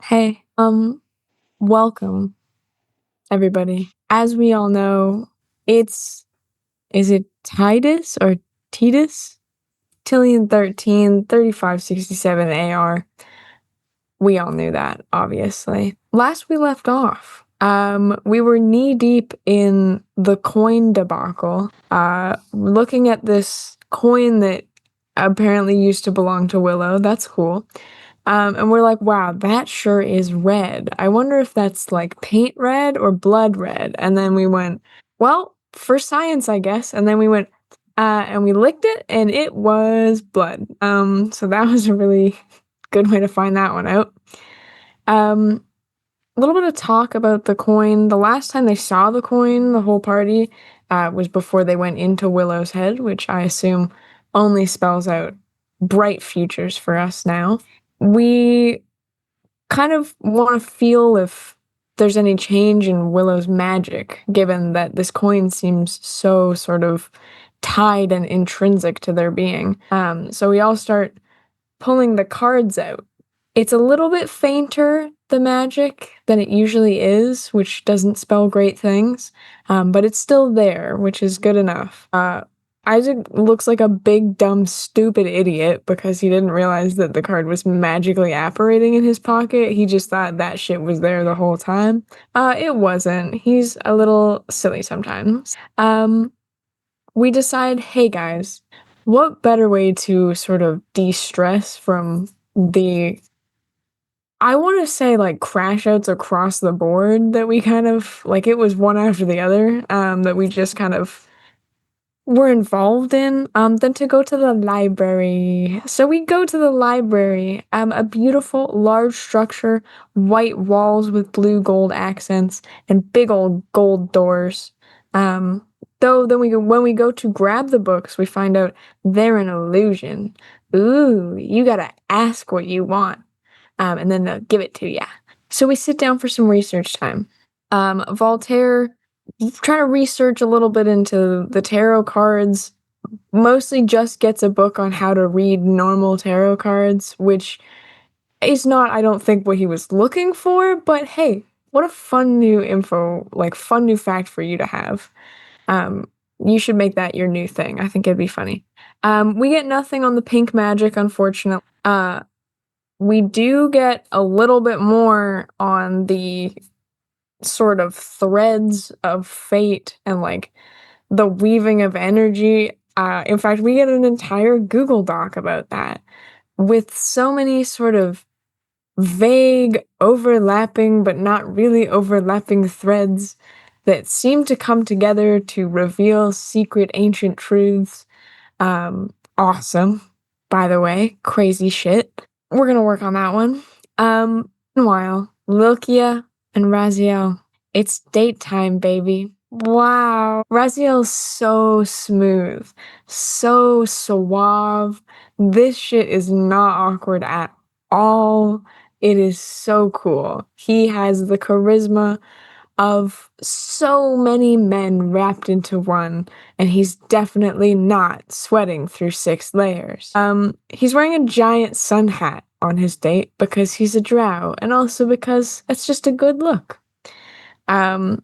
Hey, welcome everybody. As we all know, it's is it Titus or Titus? Tillion 13, 3567 AR. We all knew that, obviously. Last we left off, we were knee deep in the coin debacle, looking at this coin that apparently used to belong to Willow. That's cool. And we're like, wow, that sure is red. I wonder if that's like paint red or blood red. And then we went, well, for science, I guess. And then we went, and we licked it, and it was blood. So that was a really good way to find that one out. Um, a little bit of talk about the coin. The last time they saw the coin, the whole party, was before they went into Willow's head, which I assume only spells out bright futures for us now. We kind of want to feel if there's any change in Willow's magic, given that this coin seems so sort of tied and intrinsic to their being. So we all start pulling the cards out. It's a little bit fainter, the magic, than it usually is, which doesn't spell great things, but it's still there, which is good enough. Isaac looks like a big, dumb, stupid idiot because he didn't realize that the card was magically apparating in his pocket. He just thought that shit was there the whole time. It wasn't. He's a little silly sometimes. We decide, hey guys, what better way to sort of de-stress from the I want to say like crash outs across the board that we kind of like it was one after the other that we just kind of were involved in than to go to the library. So we go to the library, a beautiful large structure, white walls with blue gold accents and big old gold doors. Um, though then when we go to grab the books, we find out they're an illusion. Ooh, you gotta ask what you want, and then they'll give it to you. So we sit down for some research time. Voltaire try to research a little bit into the tarot cards, mostly just gets a book on how to read normal tarot cards, which is not, I don't think, what he was looking for, but hey, what a fun new info, like fun new fact for you to have. You should make that your new thing. I think it'd be funny. We get nothing on the pink magic, unfortunately. We do get a little bit more on the sort of threads of fate and like the weaving of energy. In fact, we get an entire Google Doc about that with so many sort of vague, overlapping, but not really overlapping threads that seem to come together to reveal secret ancient truths. Awesome. By the way, crazy shit. We're gonna work on that one. Meanwhile, Lilkia and Raziel, it's date time, baby. Wow. Raziel's so smooth, so suave. This shit is not awkward at all. It is so cool. He has the charisma of so many men wrapped into one, and he's definitely not sweating through 6 layers. He's wearing a giant sun hat on his date because he's a drow, and also because it's just a good look. Um,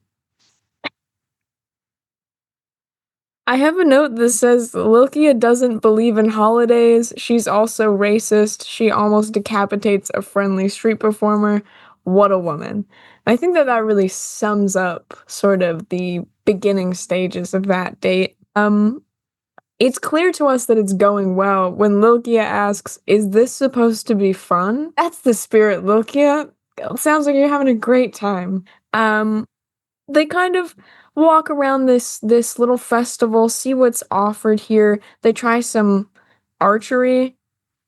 I have a note that says Lilkia doesn't believe in holidays. She's also racist. She almost decapitates a friendly street performer. What a woman. I think that that really sums up sort of the beginning stages of that date. It's clear to us that it's going well when Lilkia asks, "Is this supposed to be fun?" That's the spirit, Lilkia. Sounds like you're having a great time. They kind of walk around this little festival, see what's offered here. They try some archery,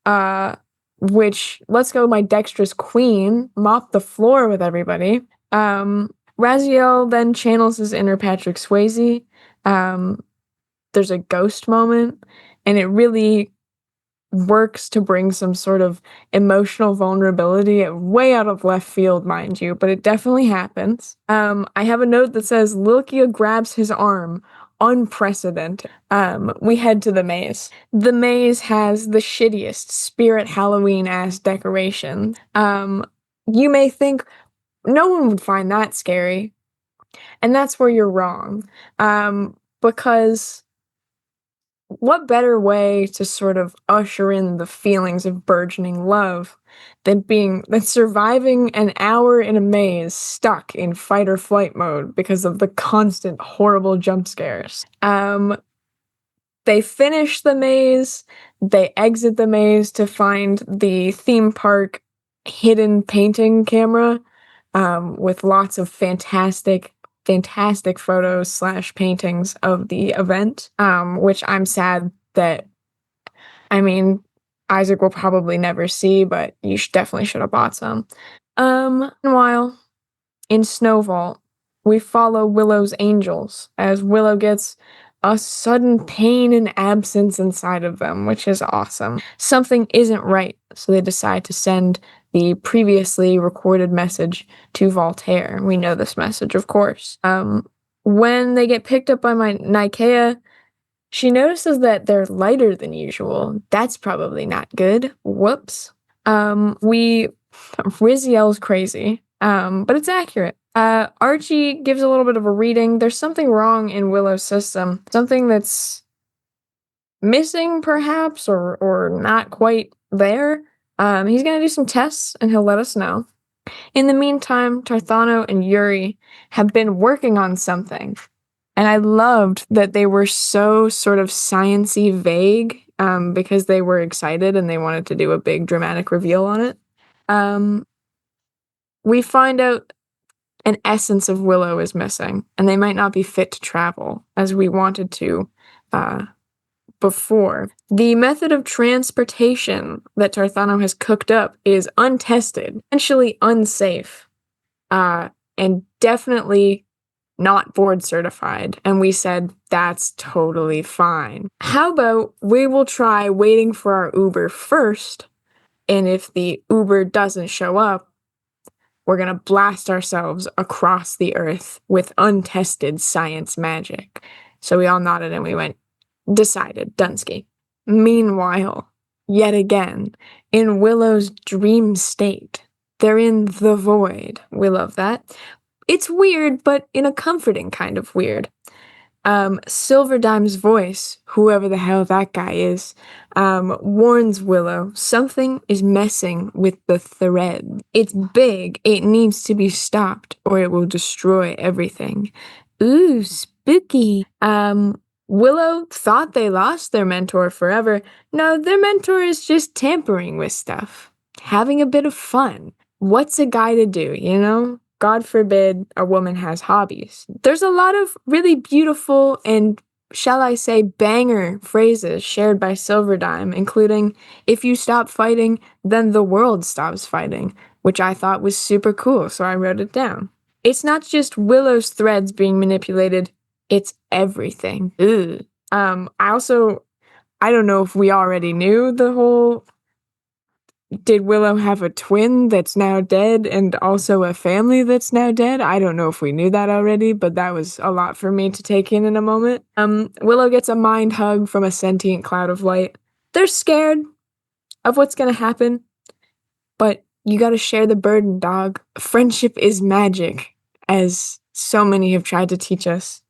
uh, which let's go my dexterous queen, mop the floor with everybody. Raziel then channels his inner Patrick Swayze. Um, there's a ghost moment, and it really works to bring some sort of emotional vulnerability way out of left field, mind you, but it definitely happens. I have a note that says Lilkia grabs his arm. Unprecedented. We head to the maze. The maze has the shittiest spirit Halloween ass decoration. You may think no one would find that scary, and that's where you're wrong. Because what better way to sort of usher in the feelings of burgeoning love than surviving an hour in a maze stuck in fight or flight mode because of the constant horrible jump scares. They finish the maze, they exit the maze to find the theme park hidden painting camera, with lots of fantastic photos slash paintings of the event, which I'm sad that, I mean, Isaac will probably never see, but you definitely should have bought some. Meanwhile, in Snow Vault, we follow Willow's angels as Willow gets a sudden pain and absence inside of them, which is awesome. Something isn't right, so they decide to send the previously recorded message to Voltaire. We know this message, of course. When they get picked up by my Nikea, she notices that they're lighter than usual. That's probably not good. Whoops. We Riziel's crazy, but it's accurate. Archie gives a little bit of a reading. There's something wrong in Willow's system, something that's missing, perhaps, or not quite there. He's gonna do some tests and he'll let us know. In the meantime, Tarthano and Yuri have been working on something, and I loved that they were so sort of science-y vague, because they were excited and they wanted to do a big dramatic reveal on it. Um, we find out an essence of Willow is missing, and they might not be fit to travel as we wanted to before. The method of transportation that Tarthano has cooked up is untested, potentially unsafe, and definitely not board certified. And we said, that's totally fine. How about we will try waiting for our Uber first, and if the Uber doesn't show up, we're gonna blast ourselves across the earth with untested science magic. So we all nodded and we went, decided, Dunsky. Meanwhile, yet again, in Willow's dream state, they're in the void. We love that. It's weird, but in a comforting kind of weird. Silverdime's voice, whoever the hell that guy is, warns Willow something is messing with the thread. It's big, it needs to be stopped, or it will destroy everything. Ooh, spooky. Willow thought they lost their mentor forever. No, their mentor is just tampering with stuff, having a bit of fun. What's a guy to do, you know? God forbid a woman has hobbies. There's a lot of really beautiful and, shall I say, banger phrases shared by Silverdime, including, if you stop fighting, then the world stops fighting, which I thought was super cool, so I wrote it down. It's not just Willow's threads being manipulated, it's everything. Ugh. I don't know if we already knew the whole, did Willow have a twin that's now dead and also a family that's now dead? I don't know if we knew that already, but that was a lot for me to take in a moment. Willow gets a mind hug from a sentient cloud of light. They're scared of what's gonna happen, but you gotta share the burden, dog. Friendship is magic, as so many have tried to teach us.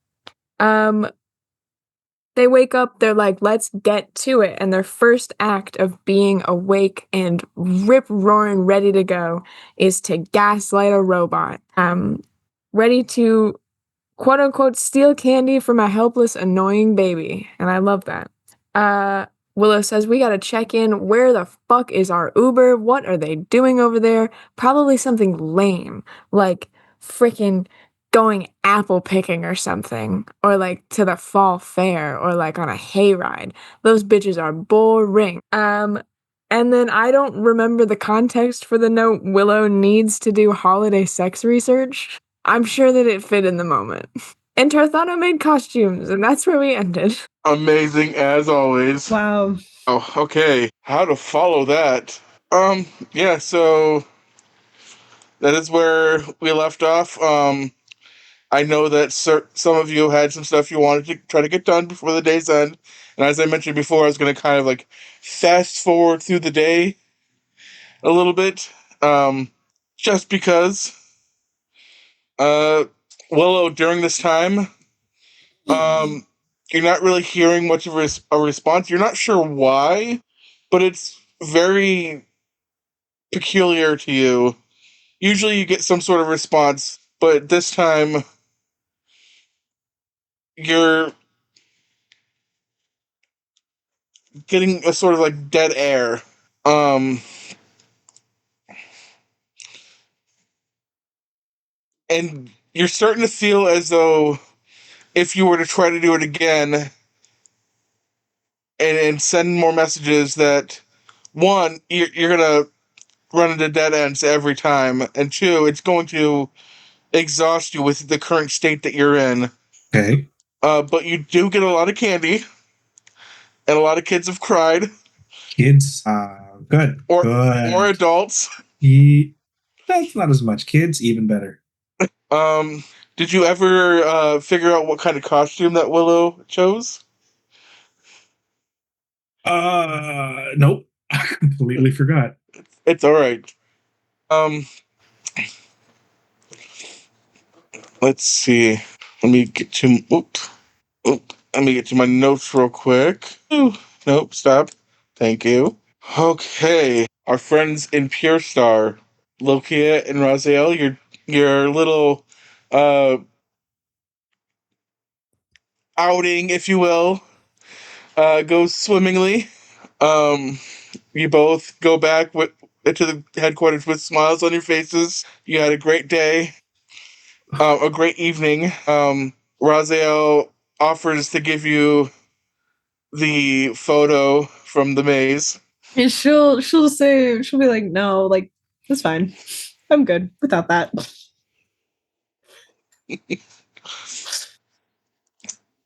They wake up, they're like, let's get to it. And their first act of being awake and rip-roaring ready to go is to gaslight a robot. Ready to, quote-unquote, steal candy from a helpless, annoying baby. And I love that. Willow says, we gotta check in. Where the fuck is our Uber? What are they doing over there? Probably something lame, like freaking going apple picking or something, or like to the fall fair, or like on a hayride. Those bitches are boring. And then I don't remember the context for the note, Willow needs to do holiday sex research. I'm sure that it fit in the moment. And Tarthano made costumes, and that's where we ended. Amazing as always. Wow. Oh, okay. How to follow that? Yeah, so that is where we left off. I know that some of you had some stuff you wanted to try to get done before the day's end. And as I mentioned before, I was going to kind of like fast forward through the day a little bit. just because uh, Willow, during this time, you're not really hearing much of a response. You're not sure why, but it's very peculiar to you. Usually you get some sort of response, but this time you're getting a sort of like dead air. Um, and you're starting to feel as though if you were to try to do it again and send more messages, that one, you're gonna run into dead ends every time, and two, it's going to exhaust you with the current state that you're in. Okay. But you do get a lot of candy, and a lot of kids have cried, Kids. Good. or Good. adults. That's not as much. Kids, even better. Um, did you ever figure out what kind of costume that Willow chose? Nope. I completely forgot. It's all right. Um, let's see. Let me get to. Let me get to my notes real quick. Ooh, nope, stop. Thank you. Okay, our friends in Pure Star, Lokia and Raziel, your little uh outing, if you will, goes swimmingly. Um, you both go back to the headquarters with smiles on your faces. You had a great day, a great evening. Raziel offers to give you the photo from the maze. And she'll say she'll be like, no, like that's fine. I'm good without that.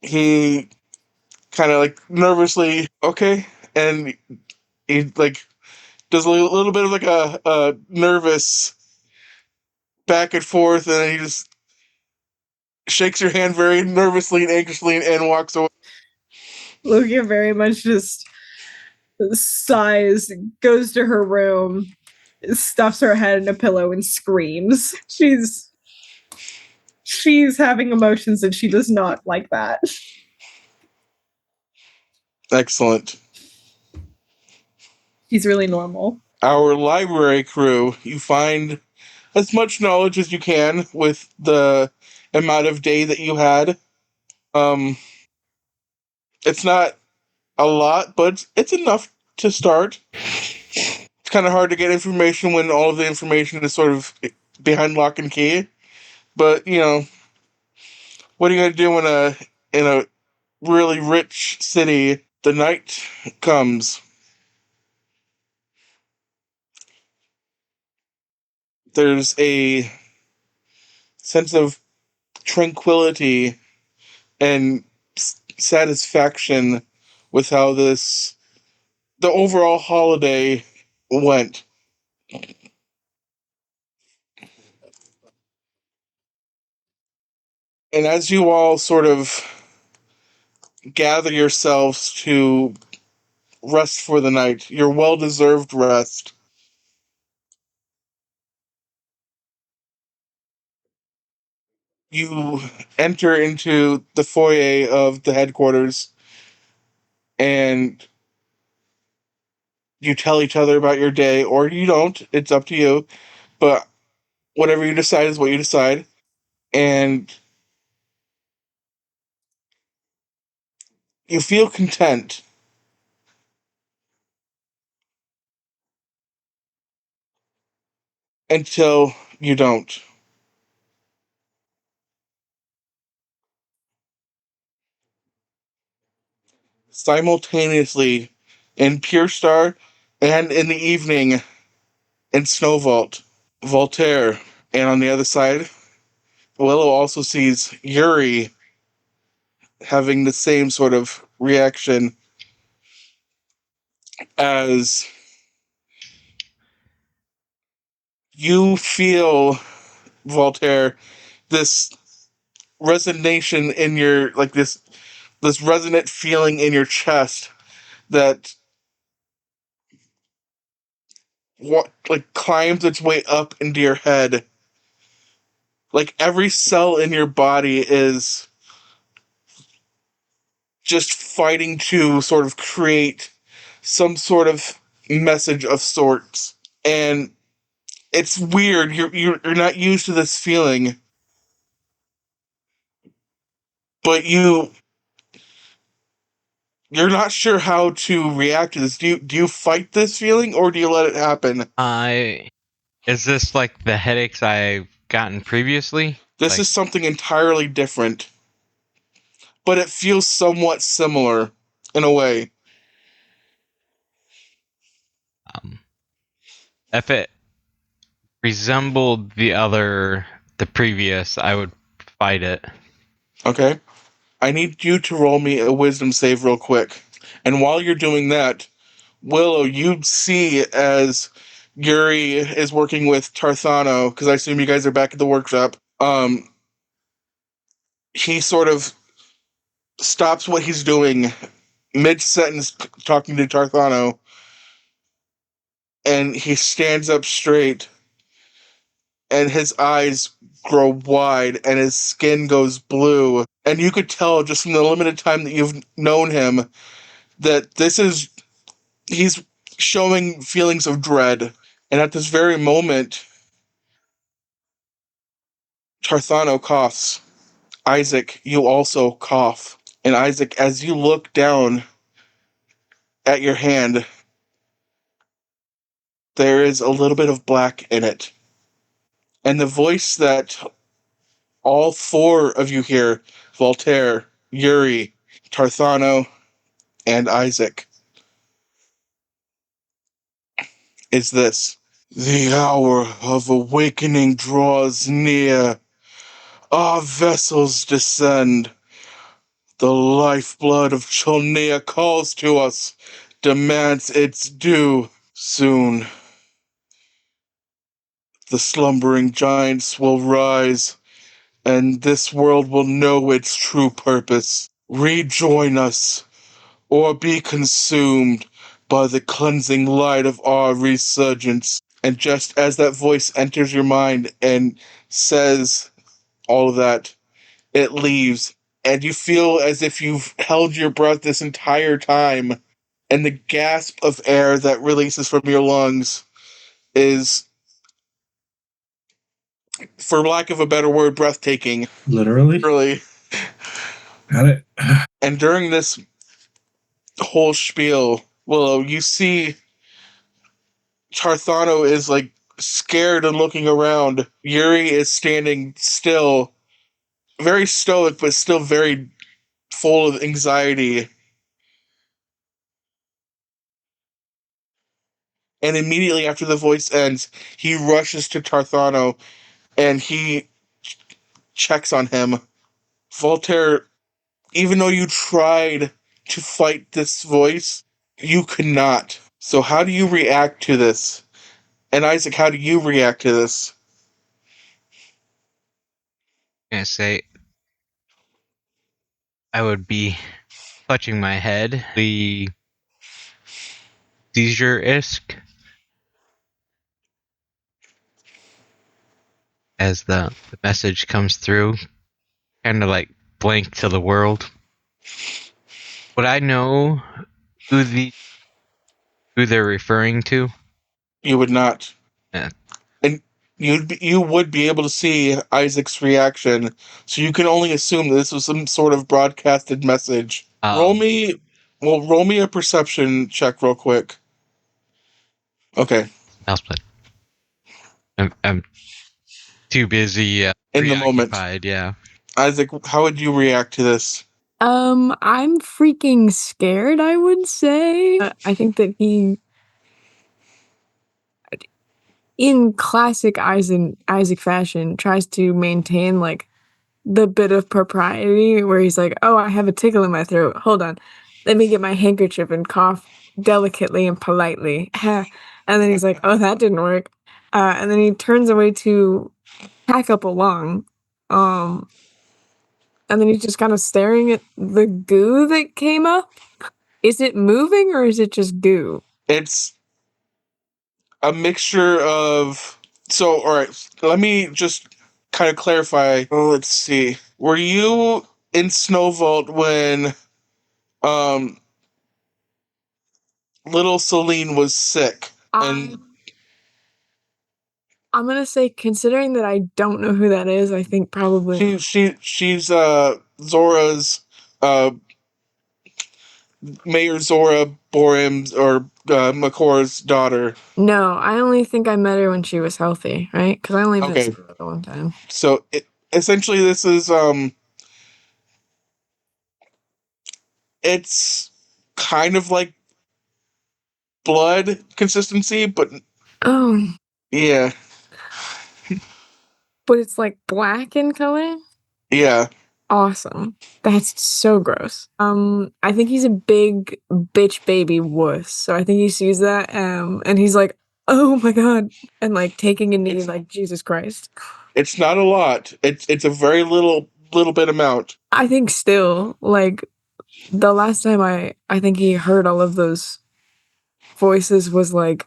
He kind of like nervously, okay, and he like does a little bit of like a nervous back and forth, and then he just shakes your hand very nervously and anxiously and walks away. Logia very much just sighs, goes to her room, stuffs her head in a pillow, and screams. She's having emotions and she does not like that. Excellent. She's really normal. Our library crew, you find as much knowledge as you can with the amount of day that you had. Um, it's not a lot, but it's enough to start. It's kind of hard to get information when all of the information is sort of behind lock and key. But you know, what are you gonna do in a really rich city? The night comes. There's a sense of tranquility and satisfaction with how the overall holiday went. And as you all sort of gather yourselves to rest for the night, your well deserved rest, you enter into the foyer of the headquarters and you tell each other about your day, or you don't. It's up to you. But whatever you decide is what you decide. And you feel content until you don't. Simultaneously in Pure Star and in the evening in Snow Vault, Voltaire. And on the other side, Willow also sees Yuri having the same sort of reaction as you feel, Voltaire, this resonation in your, like this resonant feeling in your chest that climbs its way up into your head. Like every cell in your body is just fighting to sort of create some sort of message of sorts. And it's weird. You're not used to this feeling, but you're not sure how to react to this. Do you fight this feeling or do you let it happen? Is this like the headaches I've gotten previously? This is something entirely different, but it feels somewhat similar in a way. If it resembled the previous, I would fight it. Okay. I need you to roll me a wisdom save real quick. And while you're doing that, Willow, you see as Yuri is working with Tarthano, because I assume you guys are back at the workshop, he sort of stops what he's doing mid-sentence talking to Tarthano, and he stands up straight, and his eyes grow wide, and his skin goes blue. And you could tell just from the limited time that you've known him that he's showing feelings of dread. And at this very moment, Tarthano coughs. Isaac, you also cough. And Isaac, as you look down at your hand, there is a little bit of black in it. And the voice that all four of you hear, Voltaire, Yuri, Tarthano, and Isaac, is this. The hour of awakening draws near. Our vessels descend. The lifeblood of Cholnea calls to us, demands its due. Soon, the slumbering giants will rise, and this world will know its true purpose. Rejoin us, or be consumed by the cleansing light of our resurgence. And just as that voice enters your mind and says all of that, it leaves, and you feel as if you've held your breath this entire time, and the gasp of air that releases from your lungs is, for lack of a better word, breathtaking. Literally. Really. Got it. And during this whole spiel, Willow, you see Tarthano is like scared and looking around. Yuri is standing still, very stoic, but still very full of anxiety. And immediately after the voice ends, he rushes to Tarthano and he checks on him. Voltaire, even though you tried to fight this voice, you could not. So how do you react to this? And Isaac, how do you react to this? I'm gonna say I would be touching my head, the seizure-esque, as the message comes through, kind of like blank to the world. Would I know who they're referring to? You would not. Yeah. And you would be able to see Isaac's reaction, so you can only assume that this was some sort of broadcasted message. Roll me a perception check real quick. Okay. I'll split. I'm too busy In the moment. preoccupied, yeah. Isaac, how would you react to this? I'm freaking scared, I would say. I think that he, in classic Isaac fashion, tries to maintain like the bit of propriety where he's like, "Oh, I have a tickle in my throat. Hold on. Let me get my handkerchief and cough delicately and politely." And then he's like, "Oh, that didn't work." And then he turns away to pack up a lung. And then he's just kind of staring at the goo that came up. Is it moving or is it just goo? It's a mixture of. So, all right, let me just kind of clarify. Oh, let's see. Were you in Snow Vault when um little Celine was sick? And I'm gonna say, considering that I don't know who that is, I think probably she's Zora's Mayor Zora Borim's or Makor's daughter. no. I only think I met her when she was healthy, right? Because I only met Okay. Scarlet one time. So essentially, this is it's kind of like blood consistency, but Oh, yeah, but it's like black in color. yeah. Awesome. That's so gross. I think he's a big bitch baby wuss. So I think he sees that, and he's like, "Oh my god," and like taking a knee, like Jesus Christ. It's not a lot. It's a very little bit amount. I think still, like the last time I think he heard all of those voices was like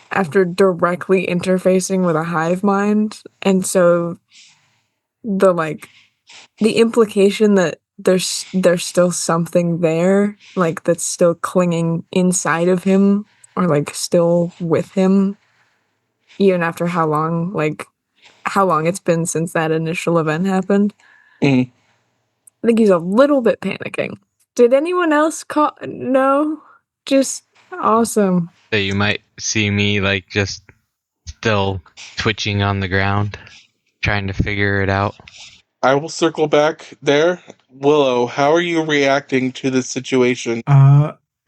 after directly interfacing with a hive mind, and so the the implication that there's still something there, like that's still clinging inside of him or like still with him, even after how long it's been since that initial event happened. Mm. I think he's a little bit panicking. Did anyone else no? Just awesome. So you might see me like just still twitching on the ground, trying to figure it out. I will circle back there. Willow, how are you reacting to this situation?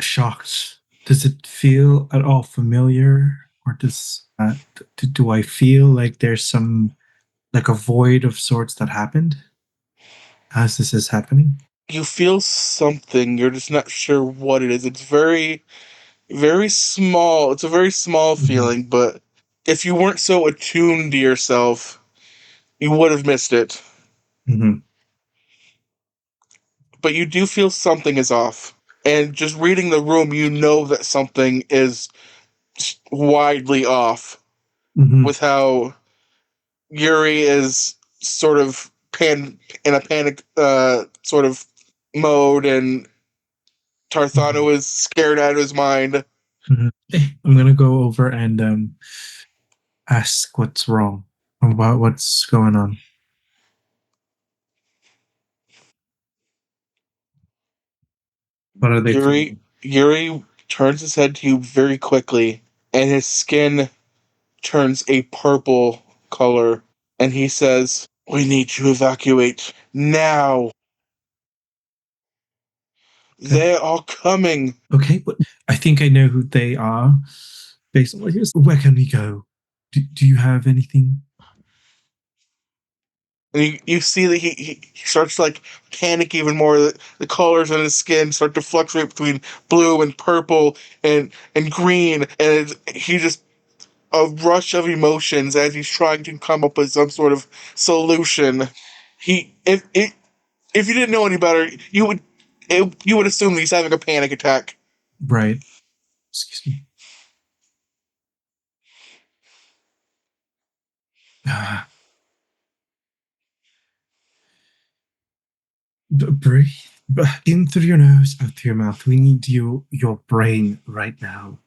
Shocked. Does it feel at all familiar, or do I feel like there's some like a void of sorts that happened as this is happening? You feel something. You're just not sure what it is. It's very small. It's a very small feeling, but if you weren't so attuned to yourself, you would have missed it. Mm-hmm. But you do feel something is off. And just reading the room, you know that something is widely off Mm-hmm. with how Yuri is sort of in a panic sort of mode, and Tarthano is scared out of his mind. Mm-hmm. I'm gonna go over and ask what's wrong, about what's going on. What are they feeling? Yuri turns his head to you very quickly, and his skin turns a purple color, and he says, "We need to evacuate now. Okay. They are coming." Okay, but I think I know who they are. Based on what here's, where can we go? Do you have anything? And you see that he starts to like panic even more. The colors on his skin start to fluctuate between blue and purple and green, and he just a rush of emotions as he's trying to come up with some sort of solution. He if you didn't know any better, you would assume that he's having a panic attack. Right. Excuse me. Ah, breathe in through your nose, out through your mouth. We need your brain right now.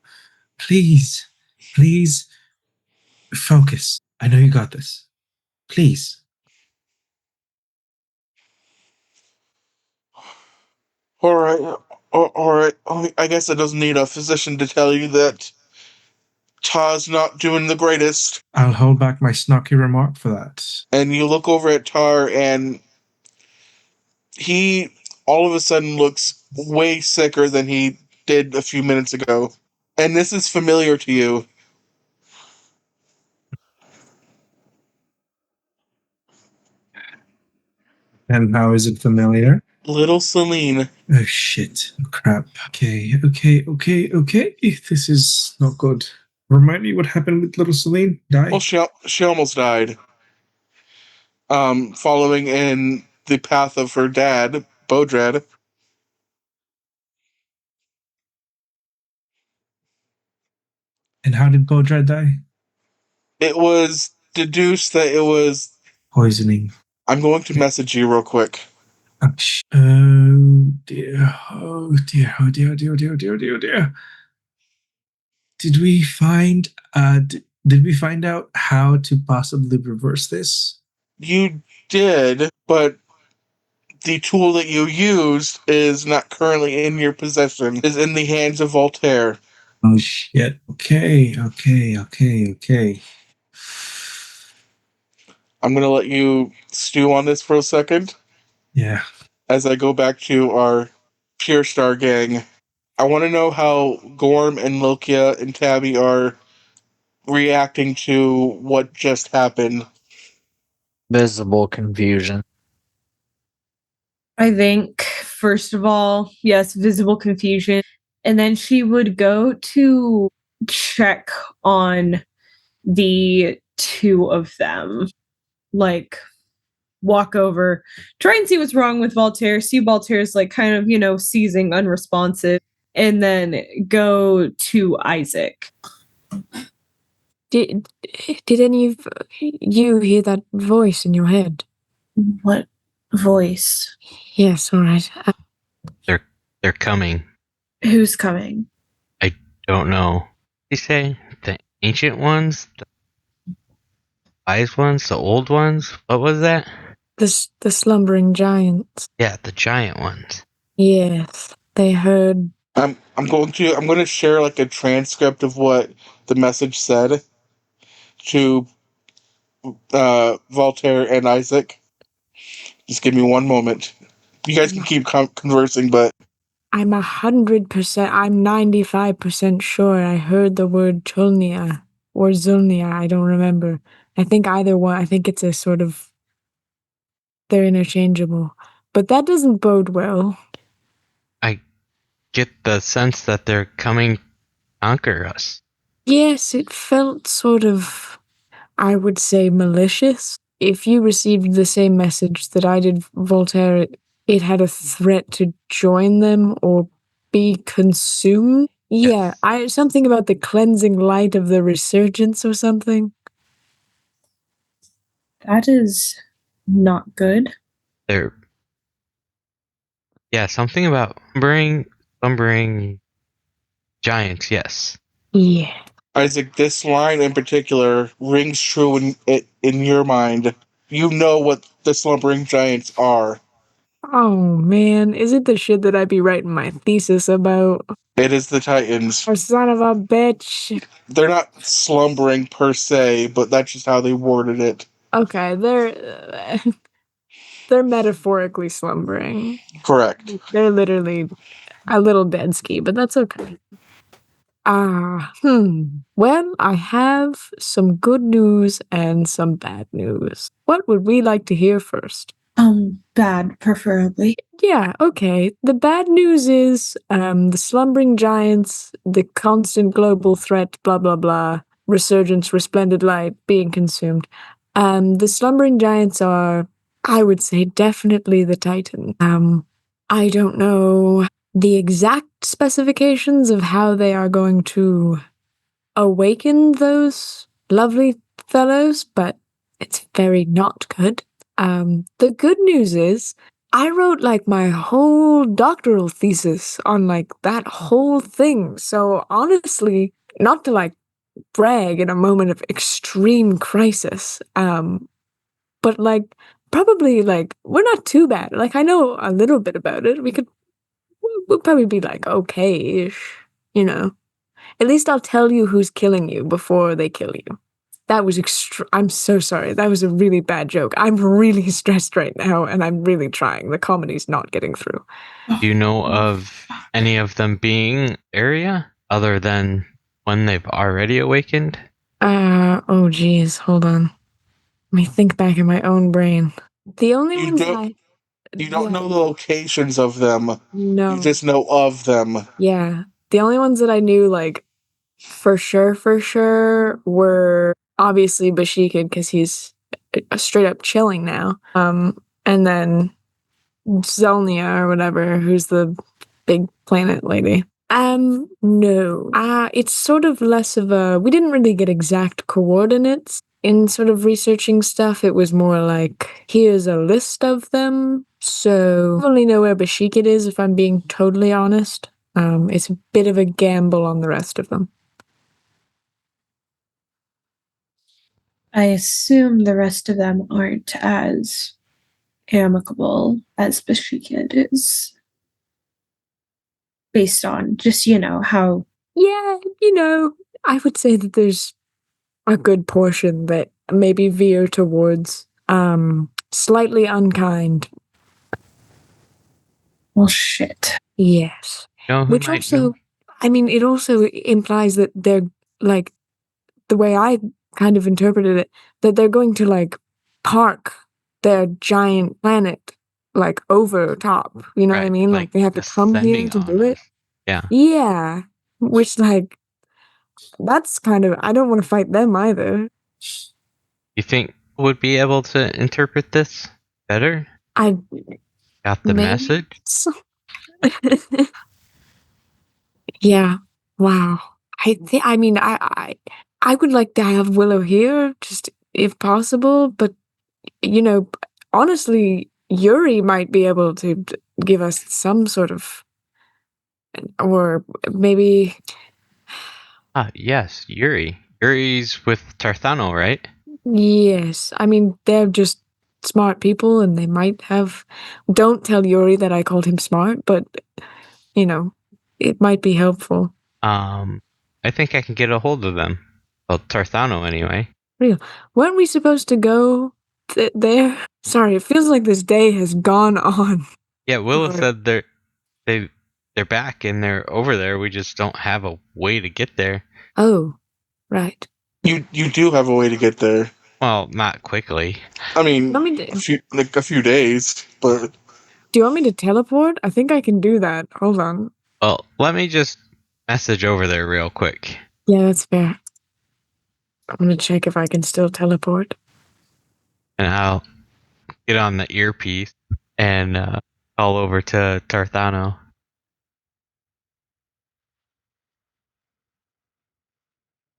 Please, please focus. I know you got this. Please. All right, all right. I guess it doesn't need a physician to tell you that Ta's not doing the greatest. I'll hold back my snarky remark for that. And you look over at Tar, and he all of a sudden looks way sicker than he did a few minutes ago. And this is familiar to you. And how is it familiar? Little Celine. Oh shit. Crap. Okay. This is not good. Remind me what happened with little Celine? Die? Well, she almost died. Following in the path of her dad, Bodred. And how did Godra die? It was deduced that it was. Poisoning. I'm going to message you real quick. Oh dear. Oh dear. Oh dear. Oh dear. Oh dear. Oh dear. Oh dear. Oh dear. Did we find did we find out how to possibly reverse this? You did, but the tool that you used is not currently in your possession. It is in the hands of Voltaire. Oh shit. Okay. I'm going to let you stew on this for a second. Yeah. As I go back to our Pure Star gang. I want to know how Gorm and Lokia and Tabby are reacting to what just happened. Visible confusion. I think, first of all, yes, visible confusion. And then she would go to check on the two of them. Like, walk over, try and see what's wrong with Voltaire, see Voltaire's like kind of, seizing, unresponsive, and then go to Isaac. Did any of you hear that voice in your head? What voice? Yes, all right. They're coming. Who's coming? I don't know. You say the ancient ones, the wise ones, the old ones. What was that? The slumbering giants. Yeah, the giant ones. Yes, they heard. I'm going to share like a transcript of what the message said to Voltaire and Isaac. Just give me one moment. You guys can keep conversing, but I'm 100%. I'm 95% sure I heard the word Chulnia or Zulnia. I don't remember. I think either one. I think it's a sort of. They're interchangeable, but that doesn't bode well. I get the sense that they're coming to conquer us. Yes, it felt sort of, I would say, malicious. If you received the same message that I did, Voltaire, it had a threat to join them or be consumed. Yeah, something about the cleansing light of the resurgence or something. That is not good. Something about slumbering giants. Yes. Yeah. Isaac, this line in particular rings true in your mind. You know what the slumbering giants are. Oh man, is it the shit that I'd be writing my thesis about? It is the Titans. Oh, son of a bitch. They're not slumbering per se, but that's just how they worded it. Okay, they're metaphorically slumbering. Correct. They're literally a little dead ski, but that's okay. Well, I have some good news and some bad news. What would we like to hear first? Bad, preferably. Yeah, okay. The bad news is the slumbering giants, the constant global threat, blah, blah, blah, resurgence, resplendent light, being consumed. The slumbering giants are, I would say, definitely the Titan. I don't know the exact specifications of how they are going to awaken those lovely fellows, but it's very not good. The good news is I wrote like my whole doctoral thesis on like that whole thing. So honestly, not to like brag in a moment of extreme crisis, but like probably like we're not too bad. Like I know a little bit about it. We'll probably be like okay-ish, you know. At least I'll tell you who's killing you before they kill you. That was I'm so sorry. That was a really bad joke. I'm really stressed right now, and I'm really trying. The comedy's not getting through. Do you know of any of them being area other than when they've already awakened? Oh geez, hold on. Let me think back in my own brain. The only ones You don't know the locations of them. No. You just know of them. Yeah. The only ones that I knew, like, for sure, were obviously Bashikid, because he's straight up chilling now. And then Zelnia or whatever, who's the big planet lady. No. It's sort of less of a. We didn't really get exact coordinates in sort of researching stuff. It was more like, here's a list of them. So I only know where Bashikit is, if I'm being totally honest. It's a bit of a gamble on the rest of them. I assume the rest of them aren't as amicable as Bashikid is. Based on just, how. Yeah, I would say that there's a good portion that maybe veer towards slightly unkind. Well, shit. Yes. You know who Which might also, know? I mean, it also implies that they're like, the way I kind of interpreted it, that they're going to like park their giant planet like over top. You know what I Right, mean? Like they have to come here descending to on do it. us. Yeah. Yeah. Which like that's kind of, I don't want to fight them either. You think would be able to interpret this better? I Got the maybe. message? Yeah. Wow. I mean I would like to have Willow here, just if possible, but honestly, Yuri might be able to give us some sort of, or maybe, Ah, yes, Yuri. Yuri's with Tarthano, right? yes. I mean, they're just smart people and they might have, don't tell Yuri that I called him smart, but, it might be helpful. I think I can get a hold of them. Well, Tarthano anyway. Real. Weren't we supposed to go there? Sorry, it feels like this day has gone on. Yeah, Willow Or- said they're back and they're over there. We just don't have a way to get there. Oh, right. You do have a way to get there. Well, not quickly. I mean, Let me a few days, but Do you want me to teleport? I think I can do that. Hold on. Well, let me just message over there real quick. Yeah, that's fair. I'm gonna check if I can still teleport. And I'll get on the earpiece and call over to Tarthano.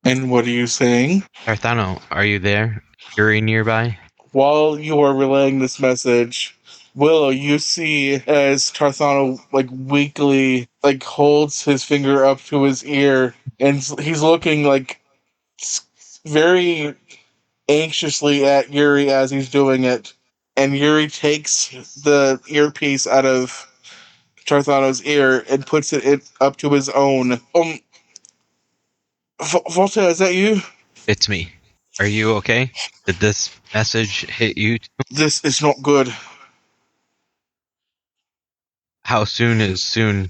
and what are you saying? Tarthano, are you there? Yuri nearby? While you are relaying this message, Willow, you see as Tarthano like weakly like holds his finger up to his ear, and he's looking like very anxiously at Yuri as he's doing it. And Yuri takes the earpiece out of Tarthano's ear and puts it up to his own. Volta, is that you? It's me. Are you okay? Did this message hit you? This is not good. How soon is soon?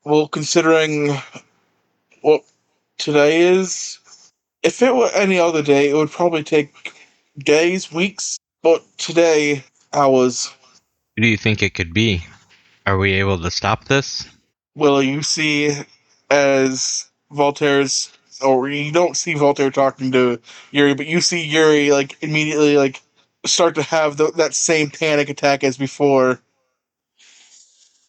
Well, considering what today is, if it were any other day, it would probably take days, weeks. But today, hours. Who do you think it could be? Are we able to stop this? Will you see as Voltaire's, or you don't see Voltaire talking to Yuri, but you see Yuri like immediately like start to have that same panic attack as before.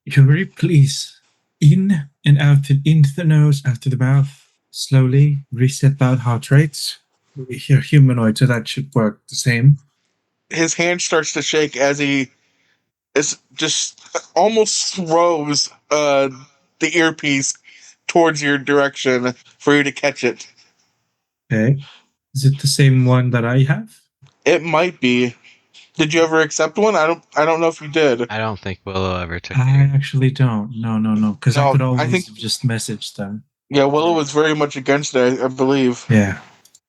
Yuri, please. In and out, into the nose, out to the mouth. Slowly reset that heart rate. You're humanoid, so that should work the same. His hand starts to shake as he is just almost throws the earpiece towards your direction for you to catch it. Okay. Is it the same one that I have? It might be. Did you ever accept one? I don't know if you did. I don't think Willow ever took I it. actually don't. No. Because I No, could I always think- have just messaged them. Yeah, Willow was very much against it, I believe. Yeah.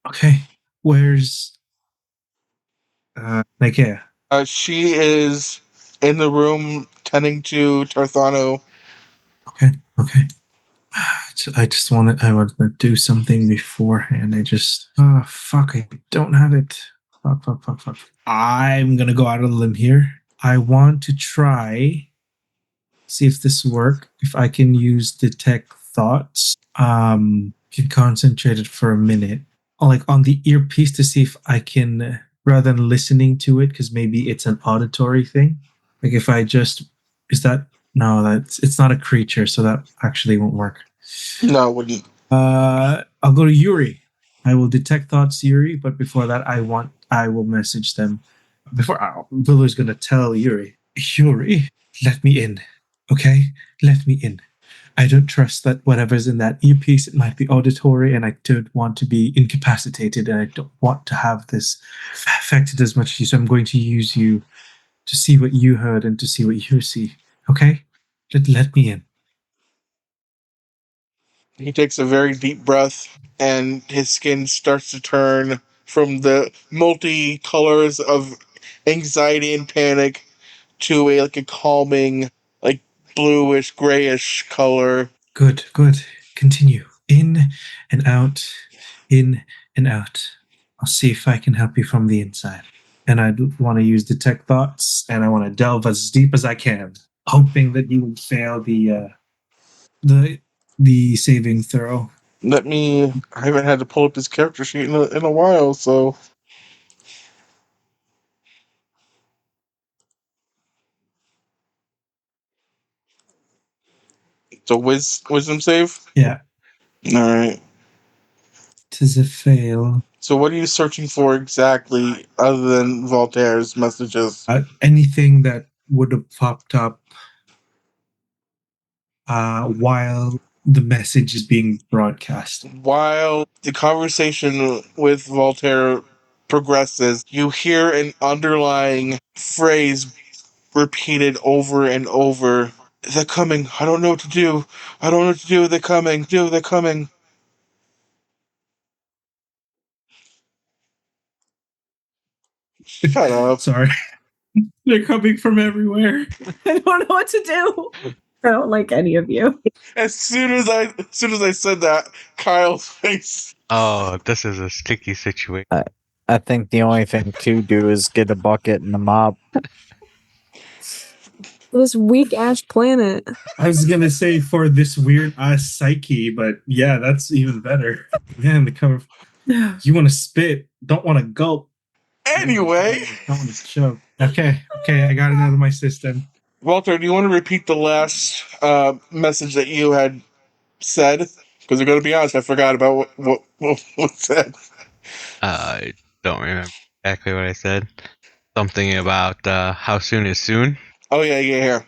Okay. Where's Nikea? She is in the room tending to Tarthano. Okay. I want to do something beforehand. Fuck, I don't have it. Fuck. I'm gonna go out on a limb here. I want to try, see if this work. If I can use detect thoughts, can concentrate it for a minute, like on the earpiece to see if I can, rather than listening to it, because maybe it's an auditory thing. Like if I just is that no, that's it's not a creature, so that actually won't work. No, it wouldn't. I'll go to Yuri. I will detect thoughts, Yuri, but before that, I will message them. Viller's gonna tell Yuri, Yuri, let me in, okay? Let me in. I don't trust that whatever's in that earpiece, it might be auditory, and I don't want to be incapacitated, and I don't want to have this affected as much as you. So I'm going to use you to see what you heard and to see what you see. Okay? Let me in. He takes a very deep breath, and his skin starts to turn from the multi-colors of anxiety and panic to a calming, like bluish, grayish color. Good, good. Continue. In and out, in and out. I'll see if I can help you from the inside. And I want to use detect thoughts, and I want to delve as deep as I can, hoping that you would fail the the saving throw. I haven't had to pull up his character sheet in a while, so. So wisdom save? Yeah, Alright. tis a fail. So what are you searching for exactly other than Voltaire's messages? Anything that would have popped up while the message is being broadcast. While the conversation with Voltaire progresses, you hear an underlying phrase repeated over and over. They're coming. I don't know what to do. I don't know what to do. They're coming. They're coming. Shut up. Sorry. They're coming from everywhere. I don't know what to do. I don't like any of you. As soon as I said that, Kyle's face. Oh, this is a sticky situation. I think the only thing to do is get a bucket and a mop. This weak ass planet. I was gonna say for this weird ass psyche, but yeah, that's even better. Man, the cover. You want to spit, don't want to gulp. Anyway, Don't want to choke. Okay, I got it out of my system. Walter, do you want to repeat the last message that you had said? Because I'm going to be honest, I forgot about what said. I don't remember exactly what I said. Something about how soon is soon. Oh yeah.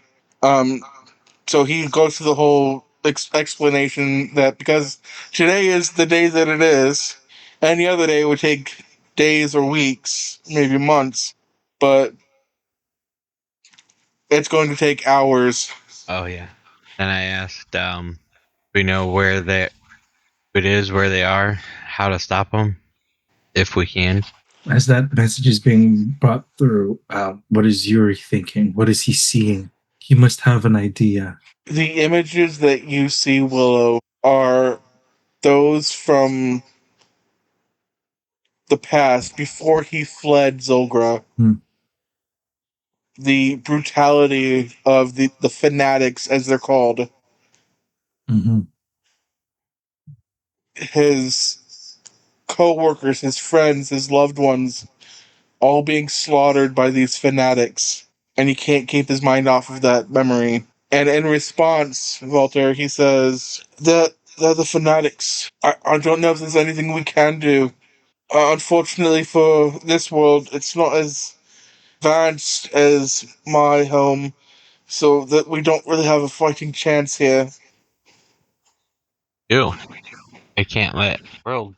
So he goes through the whole explanation that because today is the day that it is, any other day would take days or weeks, maybe months, but it's going to take hours. Oh yeah. And I asked, we know where it is, where they are, how to stop them, if we can. As that message is being brought through, what is Yuri thinking? What is he seeing? He must have an idea. The images that you see, Willow, are those from the past before he fled Zolgra. The brutality of the fanatics, as they're called. Mm-hmm. His co-workers, his friends, his loved ones, all being slaughtered by these fanatics. And he can't keep his mind off of that memory. And in response, Walter, he says that they're the fanatics. I don't know if there's anything we can do. Unfortunately for this world, it's not as advanced as my home, so that we don't really have a fighting chance here. Ew. I can't let the world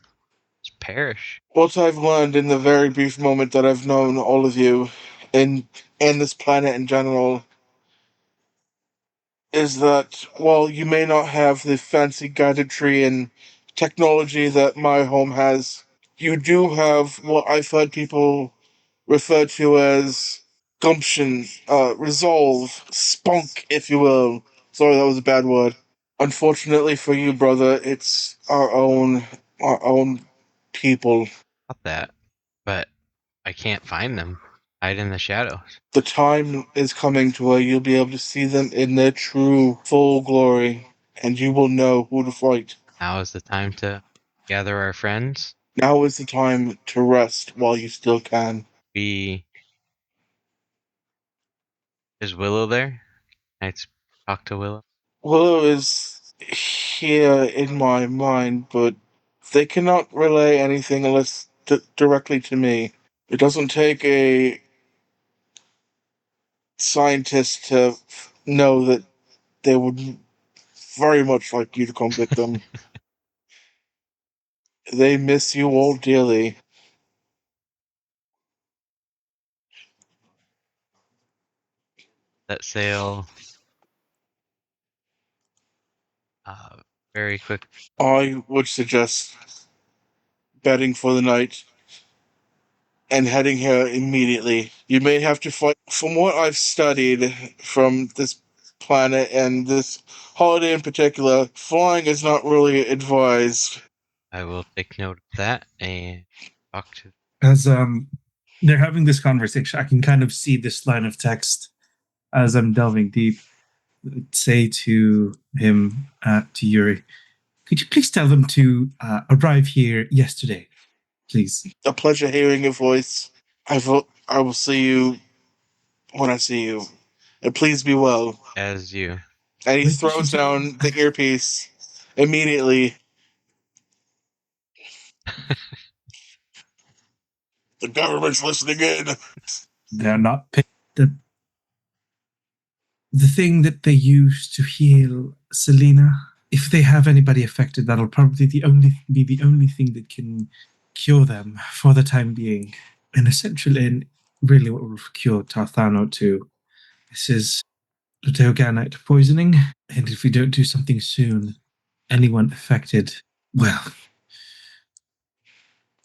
perish. What I've learned in the very brief moment that I've known all of you, and this planet in general, is that while you may not have the fancy gadgetry and technology that my home has, you do have what I've heard people refer to as gumption, resolve, spunk, if you will. Sorry, that was a bad word. Unfortunately for you, brother, it's our own people. Not that. But I can't find them. Hide in the shadows. The time is coming to where you'll be able to see them in their true, full glory, and you will know who to fight. Now is the time to gather our friends. Now is the time to rest while you still can. Is Is Willow there? Can I talk to Willow? Willow is here in my mind, but they cannot relay anything unless directly to me. It doesn't take a scientist to know that they would very much like you to come get them. They miss you all dearly. Set sail. Very quick. I would suggest betting for the night and heading here immediately. You may have to fight. From what I've studied from this planet and this holiday in particular, flying is not really advised. I will take note of that and talk to. As they're having this conversation, I can kind of see this line of text as I'm delving deep. Say to him, to Yuri, could you please tell them to arrive here yesterday, please? A pleasure hearing your voice. I will see you when I see you. And please be well. As you. And he Ladies and throws gentlemen. down the earpiece immediately. The government's listening in. They're not the thing that they use to heal Selena. If they have anybody affected, that'll probably be the only thing that can cure them for the time being. And essentially, and really what will cure Tarthano too. This is luteoganite poisoning, and if we don't do something soon, anyone affected, well,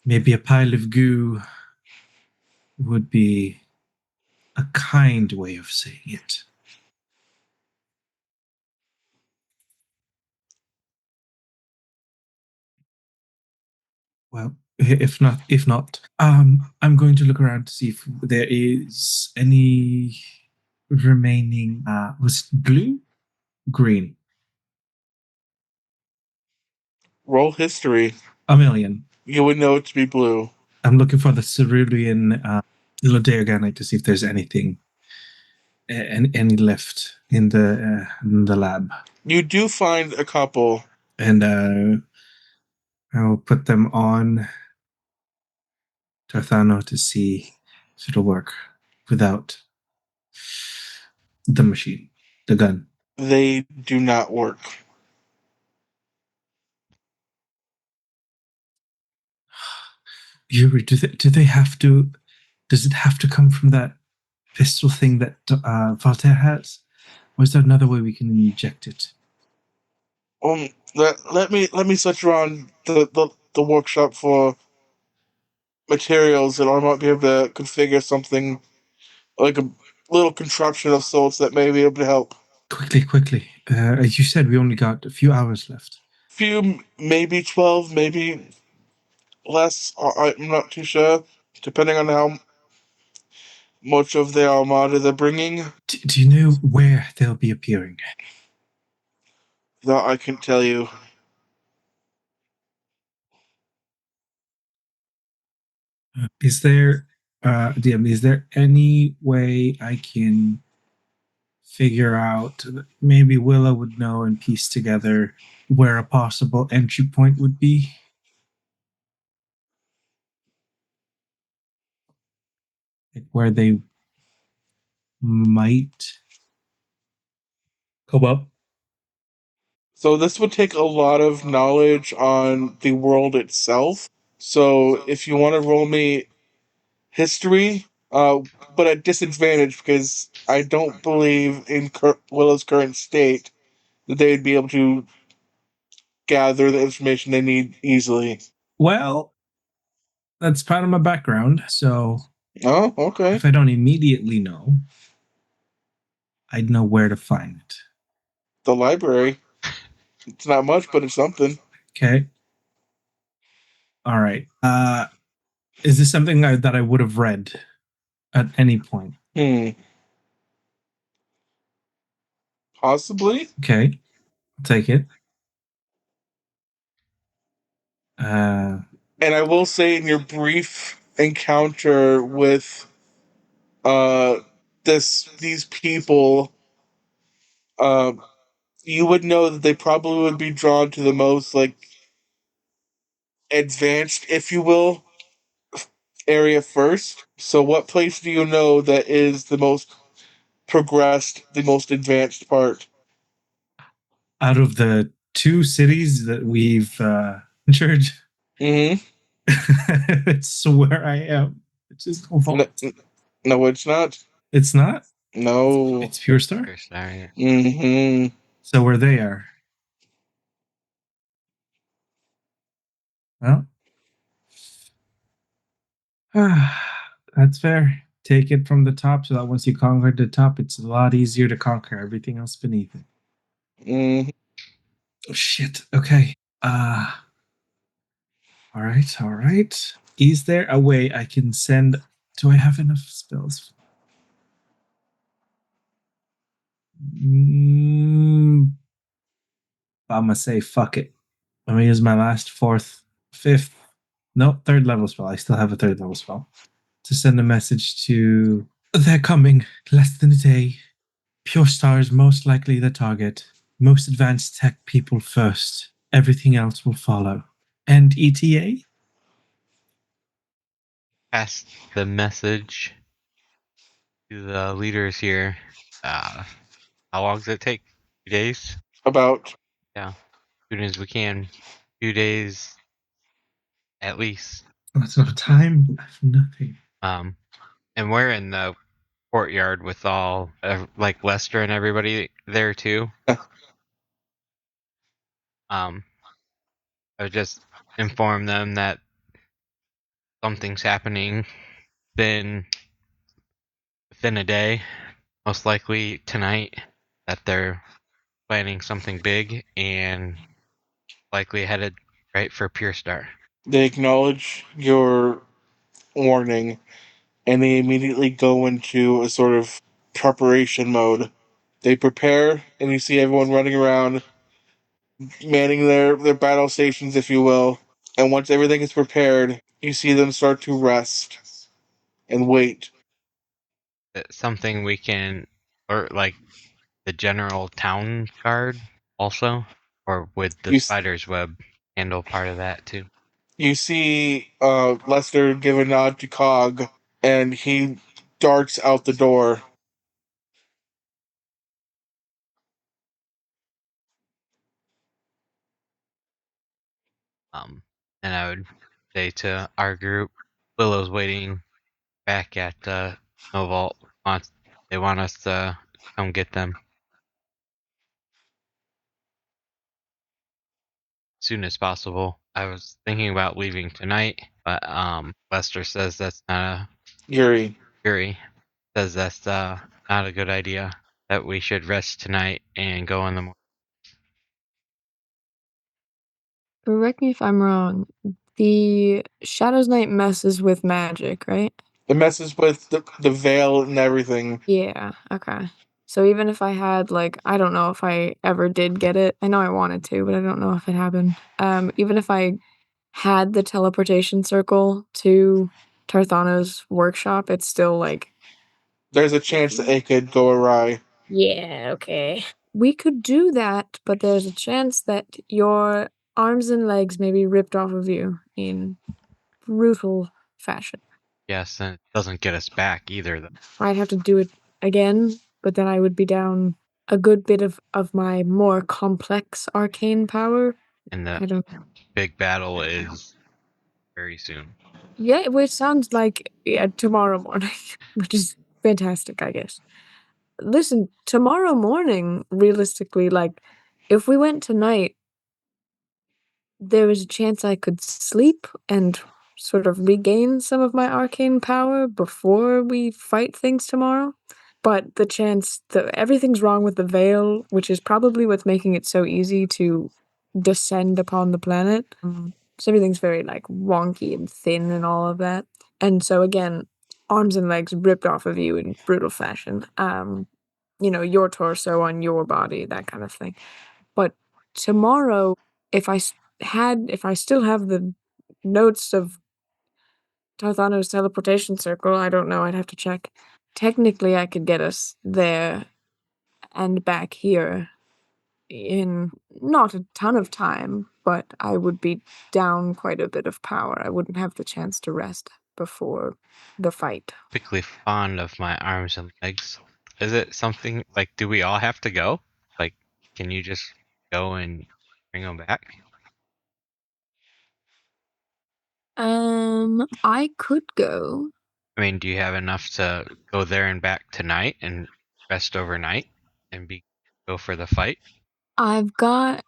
maybe a pile of goo would be a kind way of saying it. Well, if not, I'm going to look around to see if there is any remaining. Was it blue, green? Roll history. A million. You would know it to be blue. I'm looking for the cerulean luteoganite to see if there's anything, any left in the lab. You do find a couple. And I'll put them on Tarthano to see if it'll work without the machine, the gun. They do not work. Yuri, do they have to? Does it have to come from that pistol thing that Voltaire has, or is there another way we can inject it? Let me search around the workshop for materials, and I might be able to configure something like a little contraption of sorts that may be able to help. Quickly. As you said, we only got a few hours left. Few, maybe 12, maybe less. I'm not too sure, depending on how much of the armada they're bringing. Do you know where they'll be appearing? That I can tell you. Is there, DM? Is there any way I can figure out? Maybe Willow would know and piece together where a possible entry point would be. Like where they might come up. So this would take a lot of knowledge on the world itself. So if you want to roll me history, but at disadvantage because I don't believe in Willow's current state that they'd be able to gather the information they need easily. Well, that's part of my background. So Oh, okay. if I don't immediately know, I'd know where to find it. The library. It's not much, but it's something. Okay. All right. Is this something that I would have read at any point? Possibly. Okay. I'll take it. And I will say, in your brief encounter with these people, you would know that they probably would be drawn to the most like advanced, if you will, area first. So, what place do you know that is the most progressed, the most advanced part? Out of the 2 cities that we've entered, Mm-hmm. it's where I am. It's just a vault. No, it's not. It's not. No. It's Pure Star. Pure Star, yeah. Mm-hmm. So where they are. Well, that's fair. Take it from the top so that once you conquer the top, it's a lot easier to conquer everything else beneath it. Mm-hmm. Oh, shit. Okay. All right. All right. Is there a way I can send? Do I have enough spells? I'm gonna say fuck it. I'm gonna use my last third level spell. I still have a third level spell to send a message to. They're coming. Less than a day. Pure Star is most likely the target. Most advanced tech people first. Everything else will follow. And ETA? Pass the message to the leaders here. How long does it take? 2 days? About. Yeah. As soon as we can. 2 days at least. That's enough time. I have nothing. And we're in the courtyard with all like Lester and everybody there too. I would just inform them that something's happening within a day, most likely tonight, that they're planning something big and likely headed right for Pure Star. They acknowledge your warning, and they immediately go into a sort of preparation mode. They prepare, and you see everyone running around, manning their battle stations, if you will. And once everything is prepared, you see them start to rest and wait. Something we can, or like the general town guard also, or would the You spider's web handle part of that too? you see Lester give a nod to Cog, and he darts out the door. And I would say to our group, Willow's waiting back at the Snow Vault. They want us to come get them as soon as possible. I was thinking about leaving tonight, but Lester says that's not a Yuri. Yuri says that's not a good idea. That we should rest tonight and go in the morning. Correct me if I'm wrong. The Shadows Knight messes with magic, right? It messes with the veil and everything. Yeah, okay. So even if I had, like, I don't know if I ever did get it. I know I wanted to, but I don't know if it happened. Even if I had the teleportation circle to Tarthano's workshop, it's still like, There's a chance that it could go awry. yeah, okay. We could do that, but there's a chance that your arms and legs may be ripped off of you in brutal fashion. Yes, and it doesn't get us back either, though. I'd have to do it again, but then I would be down a good bit of my more complex arcane power. And I the don't. big battle is very soon. Yeah, which sounds like tomorrow morning, which is fantastic, I guess. Listen, tomorrow morning, realistically, like, if we went tonight, there was a chance I could sleep and sort of regain some of my arcane power before we fight things tomorrow. But the chance that everything's wrong with the veil, which is probably what's making it so easy to descend upon the planet. So everything's very like wonky and thin and all of that. And so again, arms and legs ripped off of you in brutal fashion. Your torso on your body, that kind of thing. But tomorrow, if I still have the notes of Tarthano's teleportation circle, I don't know, I'd have to check. technically I could get us there and back here in not a ton of time, but I would be down quite a bit of power. I wouldn't have the chance to rest before the fight. Typically fond of my arms and legs. Is it something like, do we all have to go? Like, can you just go and bring them back? I could go. I mean, do you have enough to go there and back tonight and rest overnight and go for the fight? I've got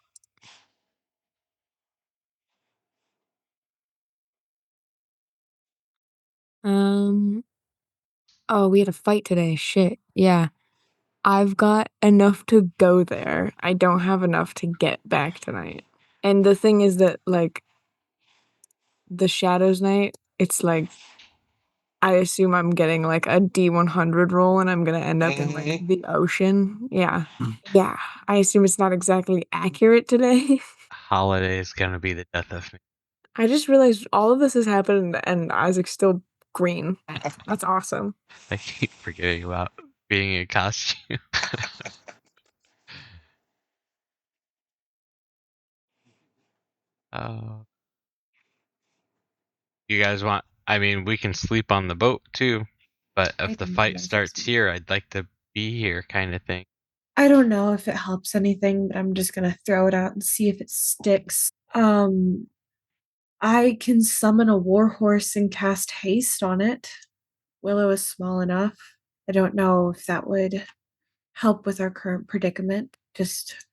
oh, we had a fight today. Shit. Yeah. I've got enough to go there. I don't have enough to get back tonight. And the thing is that, like, the Shadows Night, it's like, I assume I'm getting like a D100 roll and I'm gonna end up in like the ocean. Yeah. Yeah. I assume it's not exactly accurate today. Holiday is gonna be the death of me. I just realized all of this has happened and Isaac's still green. That's awesome. I keep forgetting about being in costume. Oh. You guys want? I mean, we can sleep on the boat too, but if the fight starts here, I'd like to be here, kind of thing. I don't know if it helps anything, but I'm just gonna throw it out and see if it sticks. I can summon a warhorse and cast haste on it. Willow is small enough. I don't know if that would help with our current predicament. Just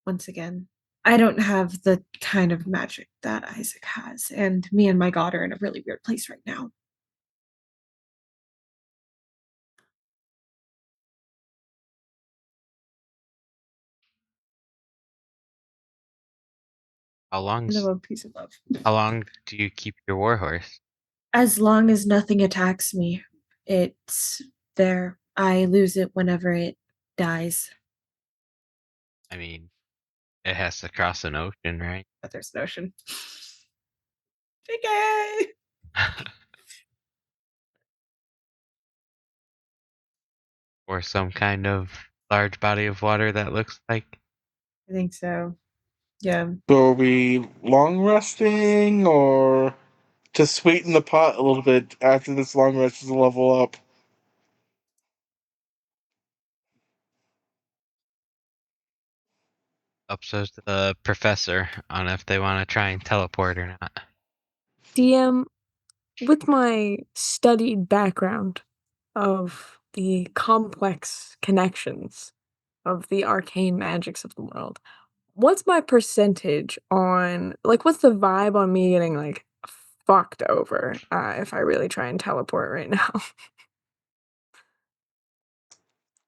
once again, I don't have the kind of magic that Isaac has, and me and my god are in a really weird place right now. How long? And a piece of love. How long do you keep your warhorse? As long as nothing attacks me, it's there. I lose it whenever it dies. I mean, it has to cross an ocean, right? But there's an ocean. JK! Or some kind of large body of water that looks like. I think so. Yeah. So are we long resting or to sweeten the pot a little bit after this long rest is a level up? Up to the professor on if they want to try and teleport or not. DM, with my studied background of the complex connections of the arcane magics of the world, what's my percentage on, like, what's the vibe on me getting, like, fucked over if I really try and teleport right now?